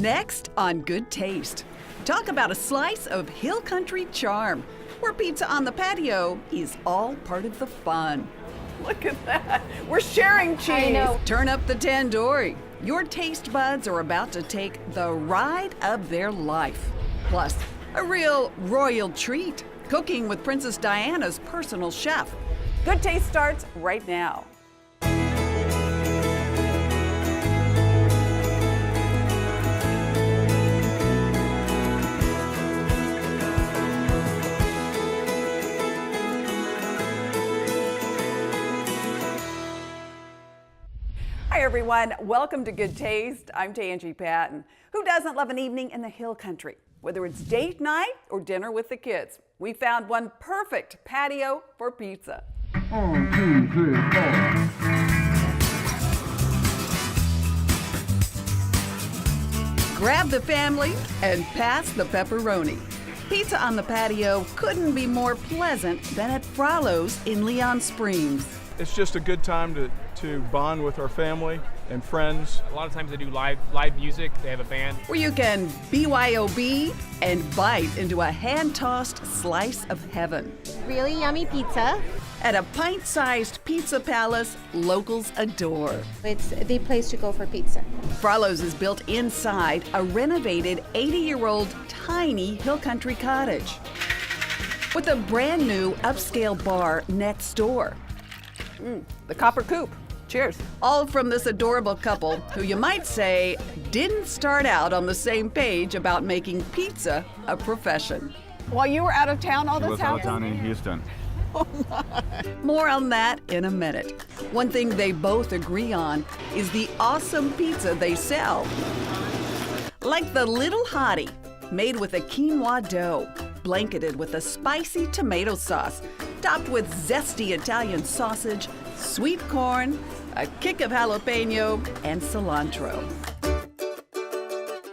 Next on Good Taste, talk about a slice of hill country charm, where pizza on the patio is all part of the fun. Look at that. We're sharing cheese. I know. Turn up the tandoori. Your taste buds are about to take the ride of their life. Plus, a real royal treat, cooking with Princess Diana's personal chef. Good Taste starts right now. Hi everyone, welcome to Good Taste. I'm Tanji Patton. Who doesn't love an evening in the hill country? Whether it's date night or dinner with the kids, we found one perfect patio for pizza. 1, 2, 3, 4. Grab the family and pass the pepperoni. Pizza on the patio couldn't be more pleasant than at Fralo's in Leon Springs. It's just a good time to bond with our family and friends. A lot of times they do live music. They have a band. Where you can BYOB and bite into a hand-tossed slice of heaven. Really yummy pizza. At a pint-sized pizza palace locals adore. It's the place to go for pizza. Fralo's is built inside a renovated 80-year-old tiny hill country cottage with a brand new upscale bar next door. The copper coupe. Cheers. All from this adorable couple who you might say didn't start out on the same page about making pizza a profession. While you were out of town, all It this was out of happened? town in Houston. More on that in a minute. One thing they both agree on is the awesome pizza they sell. Like the Little Hottie, made with a quinoa dough, blanketed with a spicy tomato sauce, topped with zesty Italian sausage, sweet corn, a kick of jalapeno, and cilantro.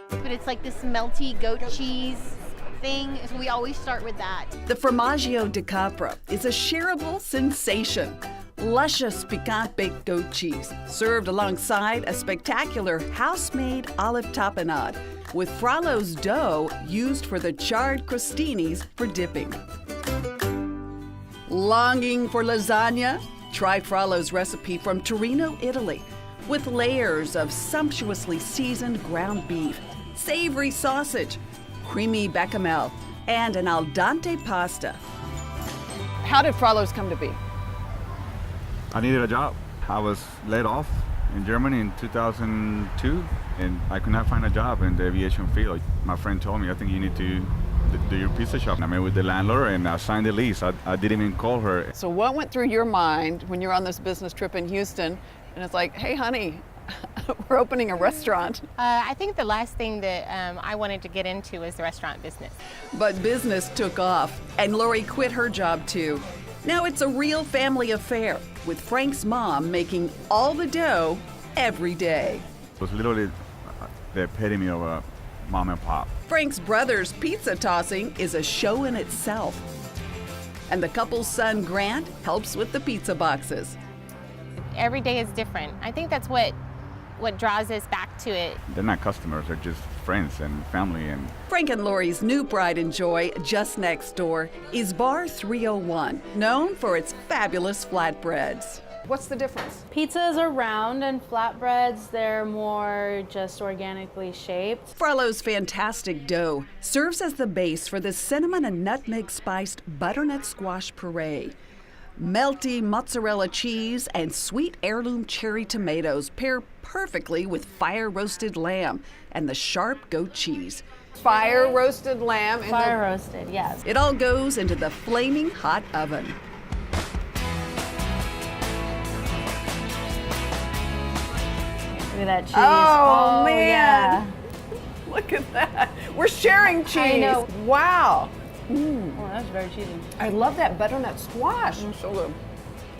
But it's like this melty goat cheese thing. So we always start with that. The Formaggio di Capra is a shareable sensation. Luscious piquant baked goat cheese, served alongside a spectacular house-made olive tapenade, with Fralo's dough used for the charred crostinis for dipping. Longing for lasagna? Try Fralo's recipe from Torino, Italy, with layers of sumptuously seasoned ground beef, savory sausage, creamy bechamel, and an al dente pasta. How did Fralo's come to be? I needed a job. I was laid off in Germany in 2002, and I could not find a job in the aviation field. My friend told me, I think you need to do your pizza shop. I met with the landlord and I signed the lease. I didn't even call her. So what went through your mind when you're on this business trip in Houston and it's like, hey honey, we're opening a restaurant? I think the last thing that I wanted to get into was the restaurant business. But business took off, and Lori quit her job too. Now it's a real family affair, with Frank's mom making all the dough every day. It was literally the epitome of a mom and pop. Frank's brother's pizza tossing is a show in itself. And the couple's son, Grant, helps with the pizza boxes. Every day is different. I think that's what draws us back to it. They're not customers, they're just friends and family. And Frank and Lori's new pride and joy just next door is Bar 301, known for its fabulous flatbreads. What's the difference? Pizzas are round and flatbreads, they're more just organically shaped. Fralo's fantastic dough serves as the base for the cinnamon and nutmeg spiced butternut squash puree. Melty mozzarella cheese and sweet heirloom cherry tomatoes pair perfectly with fire roasted lamb and the sharp goat cheese. Fire roasted lamb. Fire roasted, yes. It all goes into the flaming hot oven. Look at that cheese. Oh, man. Yeah. Look at that. We're sharing cheese. I know. Wow. Oh, that's very cheesy. I love that butternut squash. So good.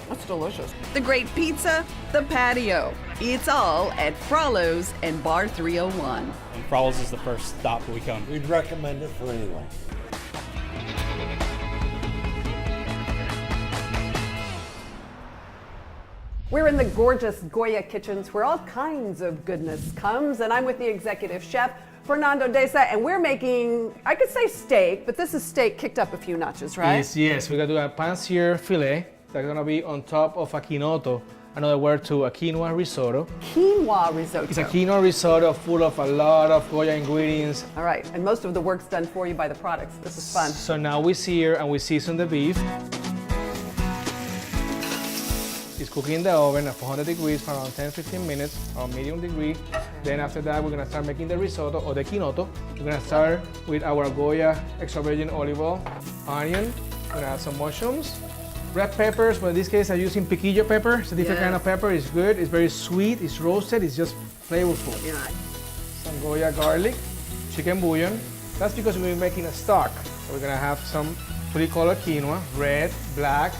That's delicious. The great pizza, the patio. It's all at Fralo's and Bar 301. And Fralo's is the first stop we come. We'd recommend it for anyone. We're in the gorgeous Goya kitchens where all kinds of goodness comes, and I'm with the executive chef, Fernando Deza, and we're making, I could say steak, but this is steak kicked up a few notches, right? Yes. We're gonna do a pancier fillet that's gonna be on top of a quinoto, another word to a quinoa risotto. Quinoa risotto. It's a quinoa risotto full of a lot of Goya ingredients. All right, and most of the work's done for you by the products. This is fun. So now we sear and we season the beef. It's cooking in the oven at 400 degrees for around 10-15 minutes on medium degree. Then after that, we're gonna start making the risotto or the quinoto. We're gonna start with our Goya extra virgin olive oil, onion, we're gonna add some mushrooms, red peppers, but in this case I'm using piquillo pepper. It's a different kind of pepper, it's good, it's very sweet, it's roasted, it's just flavorful. Yeah. Some Goya garlic, chicken bouillon. That's because we're making a stock. So we're gonna have some three-color quinoa, red, black,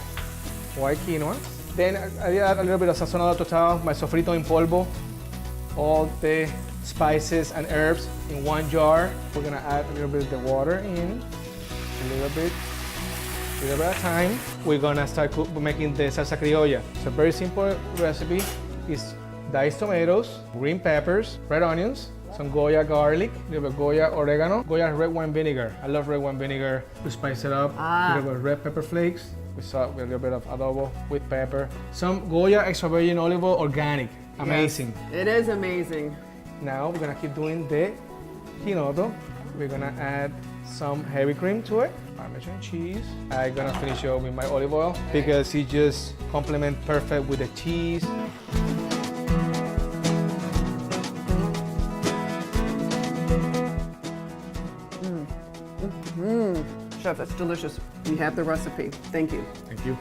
white quinoa. Then I add a little bit of sazonado total, my sofrito en polvo, all the spices and herbs in one jar. We're gonna add a little bit of the water in, a little bit at a time. We're gonna start making the salsa criolla. It's a very simple recipe. It's diced tomatoes, green peppers, red onions, some Goya garlic, a little bit of Goya oregano, Goya red wine vinegar. I love red wine vinegar to spice it up. A little bit of red pepper flakes. We salt with a little bit of adobo with pepper. Some Goya extra virgin olive oil, organic. Amazing. Yes, it is amazing. Now we're gonna keep doing the quinoto. We're gonna add some heavy cream to it, Parmesan cheese. I'm gonna finish it off with my olive oil because it just complements perfect with the cheese. Chef, that's delicious. We have the recipe. Thank you. Thank you.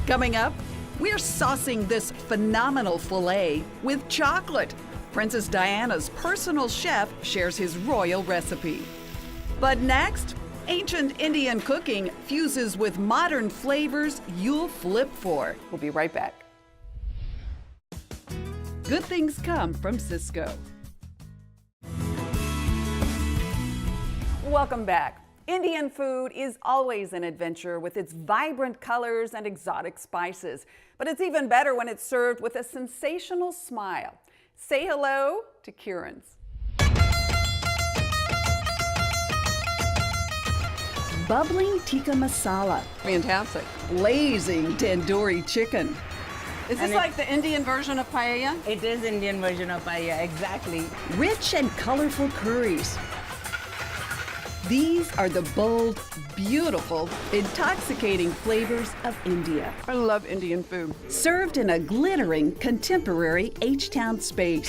Coming up, we're saucing this phenomenal filet with chocolate. Princess Diana's personal chef shares his royal recipe. But next, ancient Indian cooking fuses with modern flavors you'll flip for. We'll be right back. Good things come from Sysco. Welcome back. Indian food is always an adventure with its vibrant colors and exotic spices. But it's even better when it's served with a sensational smile. Say hello to Kiran's. Bubbling tikka masala, Fantastic. blazing tandoori chicken, Is this like the Indian version of paella? It is Indian version of paella, exactly. rich and colorful curries. These are the bold, beautiful, intoxicating flavors of India, I love Indian food. served in a glittering, contemporary H-Town space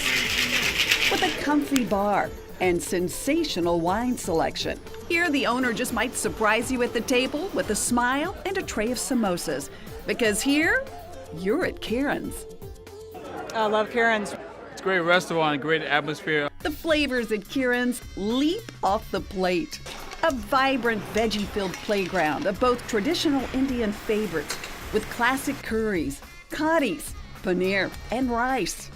with a comfy bar and sensational wine selection. Here, the owner just might surprise you at the table with a smile and a tray of samosas, because here, you're at Kiran's. I love Kiran's. It's a great restaurant, great atmosphere. The flavors at Kiran's leap off the plate. A vibrant veggie-filled playground of both traditional Indian favorites with classic curries, kadis, paneer, and rice.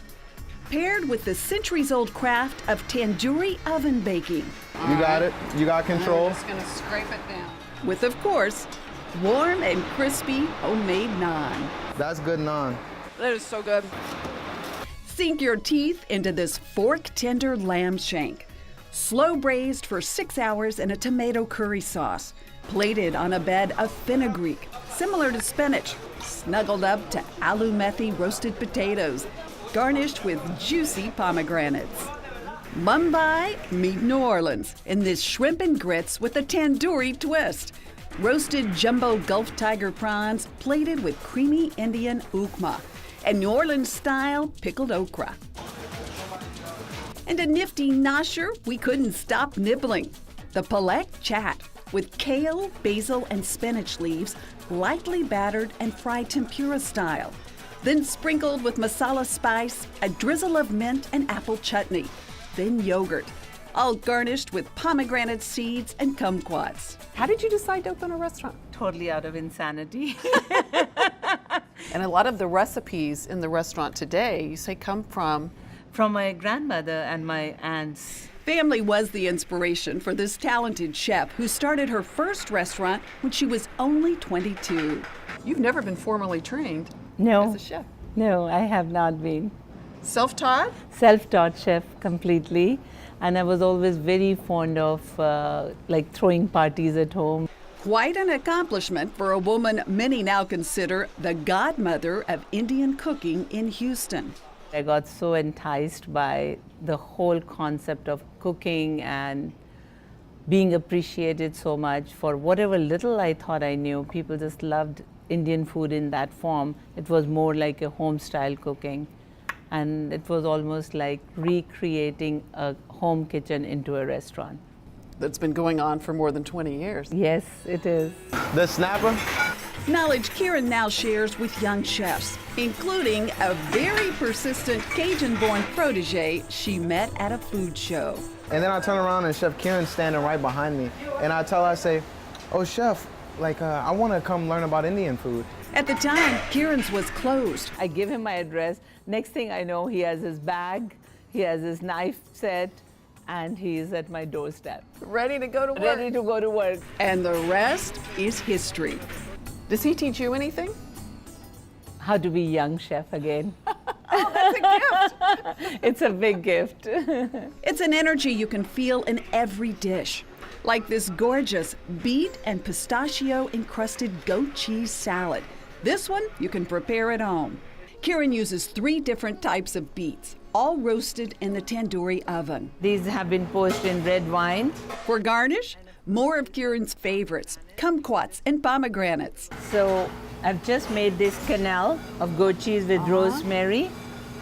Paired with the centuries-old craft of tandoori oven baking. You got it. You got control. I'm just gonna scrape it down. With, of course, warm and crispy homemade naan. That's good naan. That is so good. Sink your teeth into this fork-tender lamb shank. Slow braised for 6 hours in a tomato curry sauce. Plated on a bed of fenugreek, similar to spinach. Snuggled up to aloo methi roasted potatoes. Garnished with juicy pomegranates. Mumbai, meet New Orleans in this shrimp and grits with a tandoori twist. Roasted jumbo Gulf Tiger prawns plated with creamy Indian ukma and New Orleans-style pickled okra. And a nifty nosher we couldn't stop nibbling. The palak chat with kale, basil, and spinach leaves lightly battered and fried tempura style. Then sprinkled with masala spice, a drizzle of mint and apple chutney. Then yogurt, all garnished with pomegranate seeds and kumquats. How did you decide to open a restaurant? Totally out of insanity. And a lot of the recipes in the restaurant today, you say, come from? From my grandmother and my aunts. Family was the inspiration for this talented chef who started her first restaurant when she was only 22. You've never been formally trained No. as a chef. No, I have not been. Self-taught? Self-taught chef completely. And I was always very fond of like throwing parties at home. Quite an accomplishment for a woman many now consider the godmother of Indian cooking in Houston. I got so enticed by the whole concept of cooking and being appreciated so much for whatever little I thought I knew. People just loved Indian food in that form. It was more like a home-style cooking. And it was almost like recreating a home kitchen into a restaurant. That's been going on for more than 20 years. Yes, it is. The snapper? Knowledge Kiran now shares with young chefs, including a very persistent Cajun-born protege she met at a food show. And then I turn around and Chef Kiran's standing right behind me. And I tell her, I say, oh, Chef, I want to come learn about Indian food. At the time, Kiran's was closed. I give him my address. Next thing I know, he has his bag, he has his knife set, and he's at my doorstep. Ready to go to work. Ready to go to work. And the rest is history. Does he teach you anything? How to be young chef again. Oh, that's a gift. It's a big gift. It's an energy you can feel in every dish, like this gorgeous beet and pistachio encrusted goat cheese salad. This one you can prepare at home. Kiran uses 3 different types of beets, all roasted in the tandoori oven. These have been poached in red wine. For garnish, more of Kiran's favorites, kumquats and pomegranates. So I've just made this canal of goat cheese with rosemary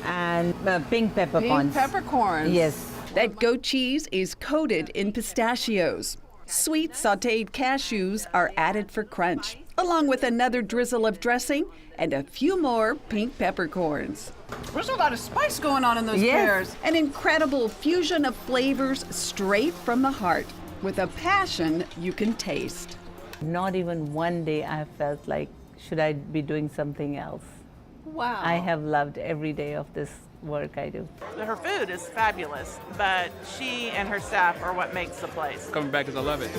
and pink peppercorns. Pink peppercorns. Yes. That goat cheese is coated in pistachios. Sweet sautéed cashews are added for crunch, along with another drizzle of dressing and a few more pink peppercorns. There's a lot of spice going on in those pears. An incredible fusion of flavors straight from the heart, with a passion you can taste. Not even one day I have felt like, should I be doing something else? Wow. I have loved every day of this work I do. Her food is fabulous, but she and her staff are what makes the place. Coming back because I love it.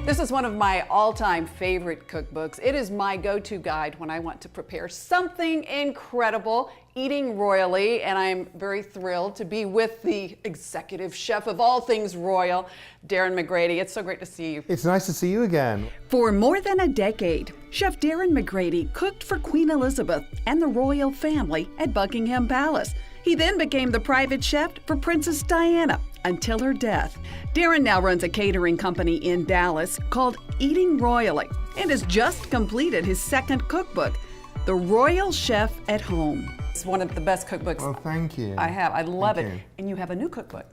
This is one of my all-time favorite cookbooks. It is my go-to guide when I want to prepare something incredible, eating royally, and I'm very thrilled to be with the executive chef of all things royal, Darren McGrady. It's so great to see you. It's nice to see you again. For more than a decade, Chef Darren McGrady cooked for Queen Elizabeth and the royal family at Buckingham Palace. He then became the private chef for Princess Diana until her death. Darren now runs a catering company in Dallas called Eating Royally and has just completed his second cookbook, The Royal Chef at Home. It's one of the best cookbooks. Well, thank you. I have. I love Thank it. you. And you have a new cookbook.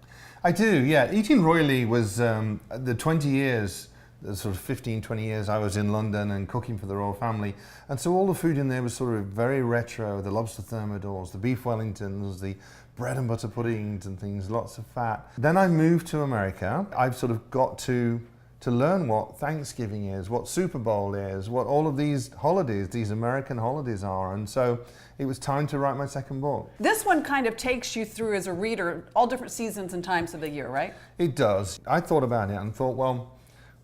I do, yeah. Eating Royally was the 20 years, the sort of 15, 20 years I was in London and cooking for the royal family. And so all the food in there was sort of very retro, the lobster thermidors, the beef Wellingtons, the bread and butter puddings and things, lots of fat. Then I moved to America. I've sort of got to learn what Thanksgiving is, what Super Bowl is, what all of these holidays, these American holidays are. And so it was time to write my second book. This one kind of takes you through as a reader all different seasons and times of the year, right? It does. I thought about it and thought, well,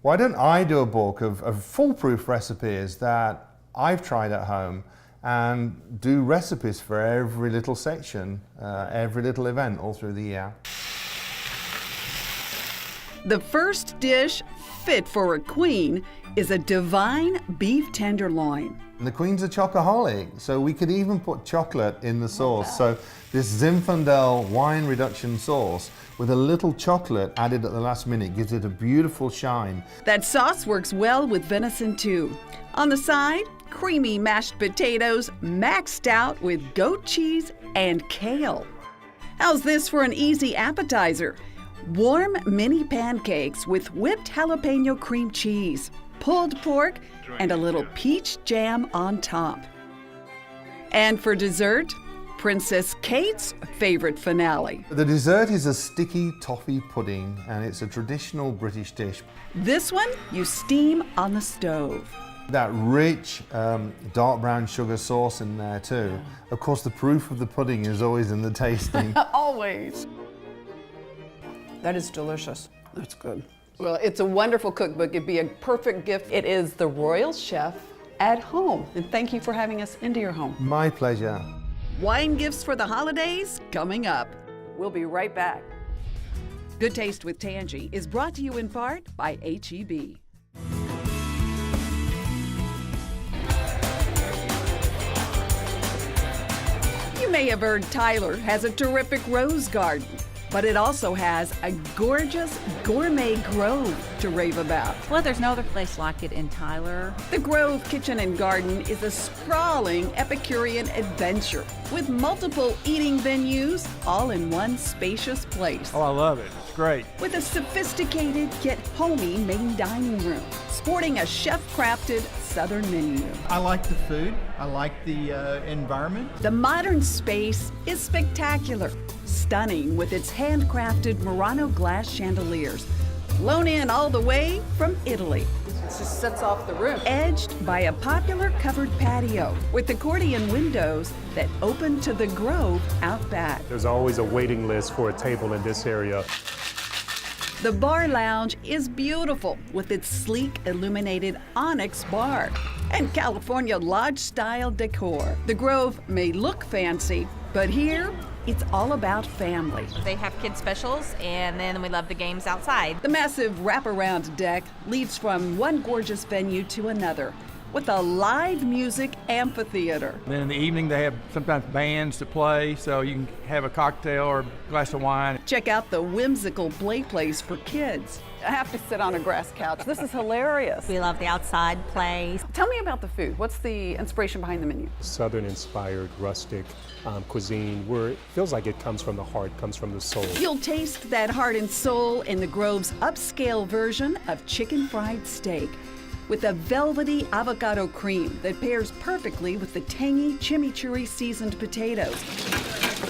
why don't I do a book of foolproof recipes that I've tried at home and do recipes for every little section, every little event all through the year. The first dish fit for a queen is a divine beef tenderloin. And the Queen's a chocoholic, so we could even put chocolate in the sauce. So this Zinfandel wine reduction sauce with a little chocolate added at the last minute gives it a beautiful shine. That sauce works well with venison too. On the side, creamy mashed potatoes maxed out with goat cheese and kale. How's this for an easy appetizer? Warm mini pancakes with whipped jalapeno cream cheese, pulled pork, and a little peach jam on top. And for dessert, Princess Kate's favorite finale. The dessert is a sticky toffee pudding, and it's a traditional British dish. This one you steam on the stove. That rich dark brown sugar sauce in there too. Of course, the proof of the pudding is always in the tasting. Always. That is delicious. That's good. Well, it's a wonderful cookbook. It'd be a perfect gift. It is The Royal Chef at Home. And thank you for having us into your home. My pleasure. Wine gifts for the holidays coming up. We'll be right back. Good Taste with Tanji is brought to you in part by H-E-B. You may have heard Tyler has a terrific rose garden, but it also has a gorgeous gourmet grove to rave about. Well, there's no other place like it in Tyler. The Grove Kitchen and Garden is a sprawling Epicurean adventure with multiple eating venues all in one spacious place. Oh, I love it. It's great. With a sophisticated yet homey main dining room, sporting a chef-crafted Southern menu. I like the food. I like the environment. The modern space is spectacular, stunning with its handcrafted Murano glass chandeliers, flown in all the way from Italy. It just sets off the room. Edged by a popular covered patio with accordion windows that open to the grove out back. There's always a waiting list for a table in this area. The bar lounge is beautiful with its sleek illuminated onyx bar and California lodge-style decor. The Grove may look fancy, but here it's all about family. They have kid specials, and then we love the games outside. The massive wraparound deck leads from one gorgeous venue to another with a live music amphitheater. Then in the evening, they have sometimes bands to play, so you can have a cocktail or a glass of wine. Check out the whimsical play place for kids. I have to sit on a grass couch. This is hilarious. We love the outside play. Tell me about the food. What's the inspiration behind the menu? Southern-inspired, rustic cuisine, where it feels like it comes from the heart, comes from the soul. You'll taste that heart and soul in the Grove's upscale version of chicken fried steak, with a velvety avocado cream that pairs perfectly with the tangy chimichurri seasoned potatoes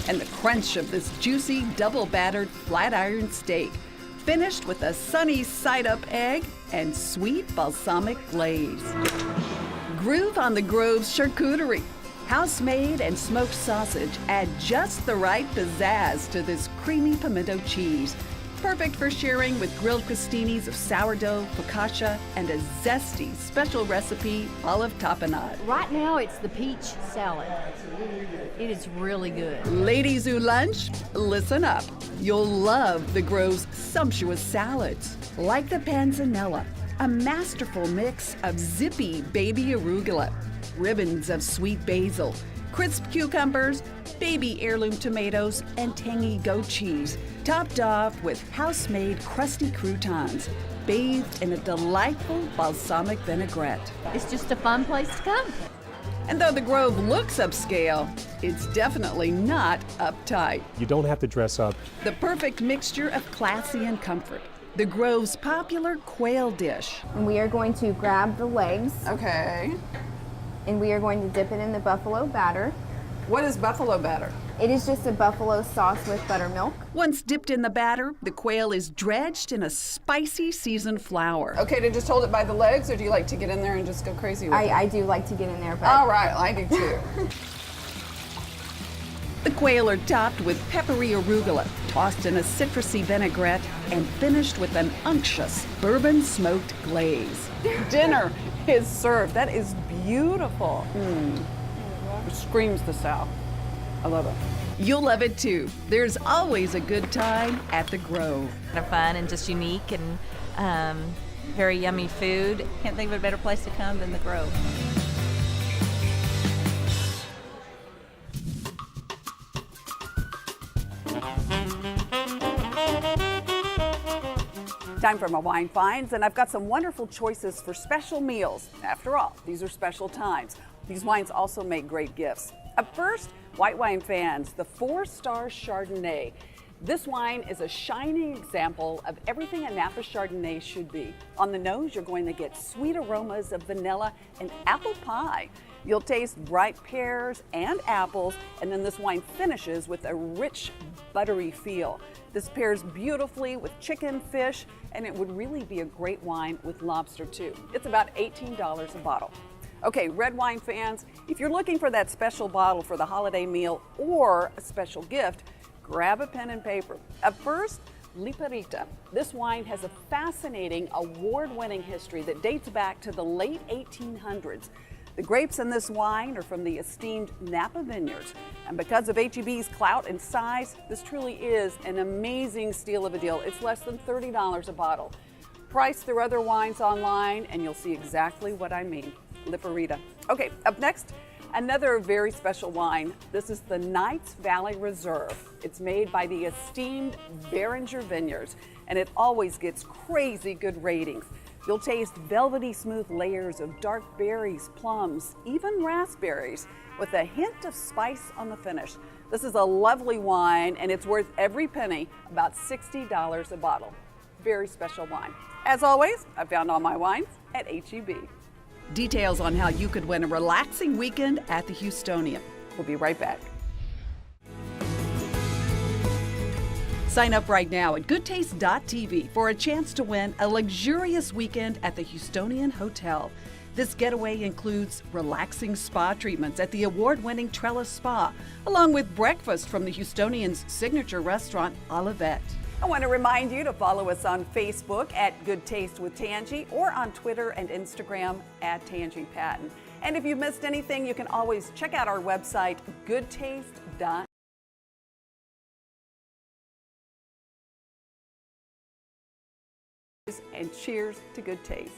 and the crunch of this juicy double battered flat iron steak, finished with a sunny side up egg and sweet balsamic glaze. Groove on the Grove's charcuterie. House-made and smoked sausage add just the right pizzazz to this creamy pimento cheese. Perfect for sharing with grilled crostinis of sourdough, focaccia, and a zesty special recipe olive tapenade. Right now, it's the peach salad. It is really good. Ladies who lunch, listen up. You'll love the Grove's sumptuous salads, like the panzanella, a masterful mix of zippy baby arugula, ribbons of sweet basil, crisp cucumbers, baby heirloom tomatoes, and tangy goat cheese, topped off with house-made crusty croutons, bathed in a delightful balsamic vinaigrette. It's just a fun place to come. And though the Grove looks upscale, it's definitely not uptight. You don't have to dress up. The perfect mixture of classy and comfort. The Grove's popular quail dish. And we are going to grab the legs. Okay. And we are going to dip it in the buffalo batter. What is buffalo batter? It is just a buffalo sauce with buttermilk. Once dipped in the batter, the quail is dredged in a spicy seasoned flour. Okay, to just hold it by the legs, or do you like to get in there and just go crazy with it? I do like to get in there, but... All right, I do too. The quail are topped with peppery arugula, tossed in a citrusy vinaigrette, and finished with an unctuous bourbon-smoked glaze. Dinner is served. That is beautiful. It screams the South. I love it. You'll love it too. There's always a good time at the Grove. They're fun and just unique and very yummy food. Can't think of a better place to come than the Grove. Time for my wine finds, and I've got some wonderful choices for special meals. After all, these are special times. These wines also make great gifts. Up first, white wine fans, the 4-star Chardonnay. This wine is a shining example of everything a Napa Chardonnay should be. On the nose, you're going to get sweet aromas of vanilla and apple pie. You'll taste bright pears and apples, and then this wine finishes with a rich, buttery feel. This pairs beautifully with chicken, fish, and it would really be a great wine with lobster too. It's about $18 a bottle. Okay, red wine fans, if you're looking for that special bottle for the holiday meal or a special gift, grab a pen and paper. Up first, Liparita. This wine has a fascinating, award-winning history that dates back to the late 1800s. The grapes in this wine are from the esteemed Napa vineyards. And because of H-E-B's clout and size, this truly is an amazing steal of a deal. It's less than $30 a bottle. Price their other wines online and you'll see exactly what I mean. Liparita. Okay, up next, another very special wine. This is the Knights Valley Reserve. It's made by the esteemed Beringer Vineyards, and it always gets crazy good ratings. You'll taste velvety smooth layers of dark berries, plums, even raspberries, with a hint of spice on the finish. This is a lovely wine, and it's worth every penny, about $60 a bottle. Very special wine. As always, I found all my wines at H-E-B. Details on how you could win a relaxing weekend at the Houstonian. We'll be right back. Sign up right now at goodtaste.tv for a chance to win a luxurious weekend at the Houstonian Hotel. This getaway includes relaxing spa treatments at the award-winning Trellis Spa, along with breakfast from the Houstonian's signature restaurant, Olivet. I want to remind you to follow us on Facebook at Good Taste with Tanji or on Twitter and Instagram at Tanji Patton. And if you've missed anything, you can always check out our website, goodtaste.tv. And cheers to good taste.